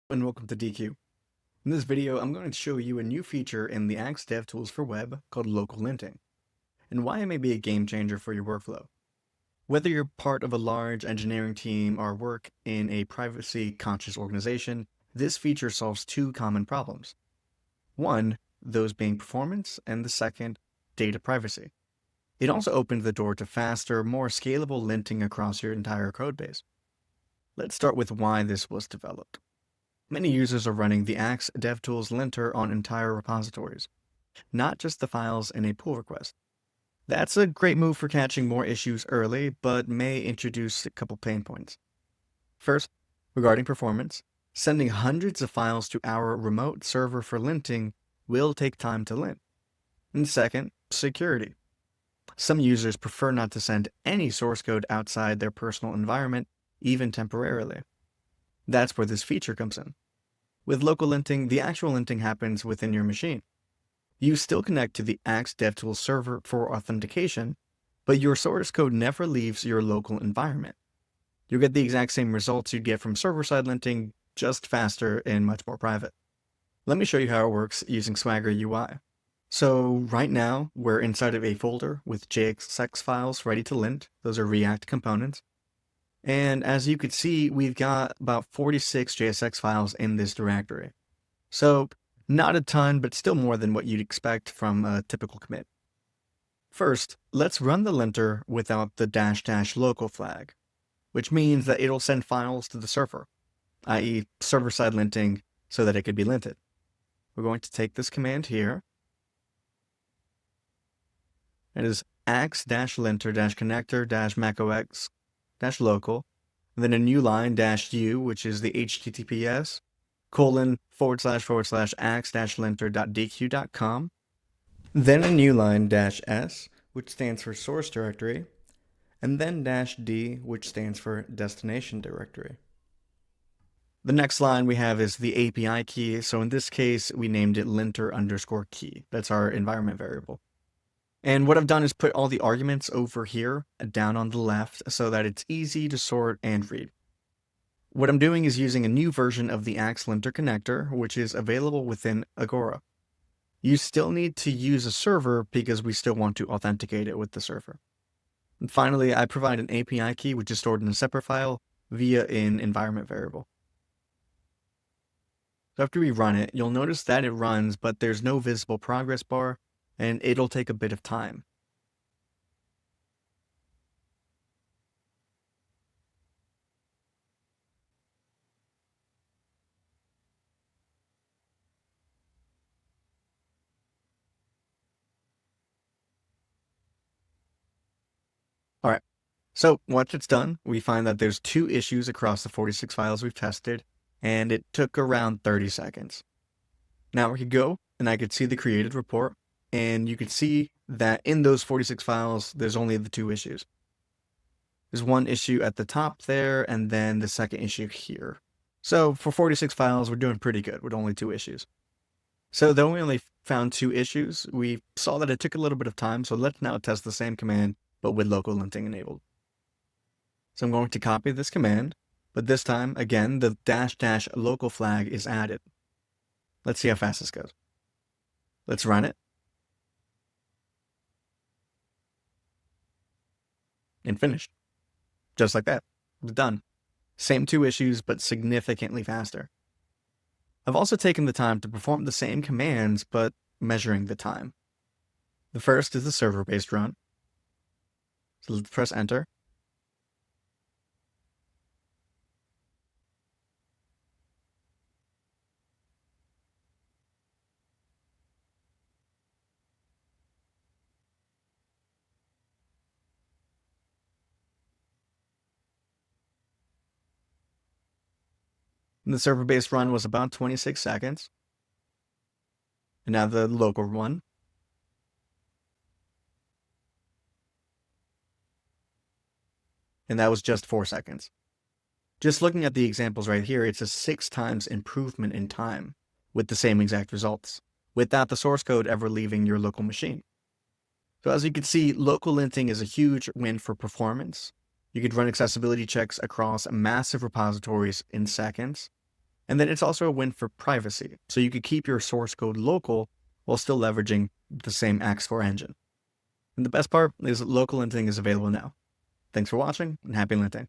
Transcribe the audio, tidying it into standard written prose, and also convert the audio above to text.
And welcome to DQ. In this video, I'm going to show you a new feature in the Axe DevTools for Web called Local Linting, and why it may be a game changer for your workflow. Whether you're part of a large engineering team or work in a privacy-conscious organization, this feature solves two common problems. One, those being performance, and the second, data privacy. It also opens the door to faster, more scalable linting across your entire codebase. Let's start with why this was developed. Many users are running the Axe DevTools Linter on entire repositories, not just the files in a pull request. That's a great move for catching more issues early, but may introduce a couple pain points. First, regarding performance, sending hundreds of files to our remote server for linting will take time to lint. And second, security. Some users prefer not to send any source code outside their personal environment, even temporarily. That's where this feature comes in. With local linting, the actual linting happens within your machine. You still connect to the Axe DevTools server for authentication, but your source code never leaves your local environment. You'll get the exact same results you'd get from server-side linting, just faster and much more private. Let me show you how it works using Swagger UI. So right now, we're inside of a folder with JSX files ready to lint. Those are React components. And as you can see, we've got about 46 JSX files in this directory. So not a ton, but still more than what you'd expect from a typical commit. First, let's run the linter without the -- local flag, which means that it'll send files to the server, i.e. server-side linting, so that it could be linted. We're going to take this command here. It is axe-linter-connector-macOS -local, and then a new line -u, which is the HTTPS, ://axe-linter.dq.com, then a new line -s, which stands for source directory, and then -d, which stands for destination directory. The next line we have is the API key, so in this case, we named it linter_key. That's our environment variable. And what I've done is put all the arguments over here, down on the left, so that it's easy to sort and read. What I'm doing is using a new version of the Axe Linter connector, which is available within Agora. You still need to use a server because we still want to authenticate it with the server. And finally, I provide an API key, which is stored in a separate file via an environment variable. So after we run it, you'll notice that it runs, but there's no visible progress bar, and it'll take a bit of time. All right, so once it's done, we find that there's 2 issues across the 46 files we've tested, and it took around 30 seconds. Now we could go, and I could see the created report, and you could see that in those 46 files, there's only the 2 issues. There's one issue at the top there, and then the second issue here. So for 46 files, we're doing pretty good with only 2 issues. So though we only found 2 issues, we saw that it took a little bit of time, so let's now test the same command, but with local linting enabled. So I'm going to copy this command, but this time, again, the -- local flag is added. Let's see how fast this goes. Let's run it. And finish. Just like that. It's done. Same 2 issues, but significantly faster. I've also taken the time to perform the same commands, but measuring the time. The first is the server-based run. So let's press enter. And the server-based run was about 26 seconds. And now the local one. And that was just 4 seconds. Just looking at the examples right here, it's a 6 times improvement in time with the same exact results, without the source code ever leaving your local machine. So as you can see, local linting is a huge win for performance. You could run accessibility checks across massive repositories in seconds. And then it's also a win for privacy, so you could keep your source code local while still leveraging the same Axe4 engine. And the best part is Local Linting is available now. Thanks for watching, and happy linting.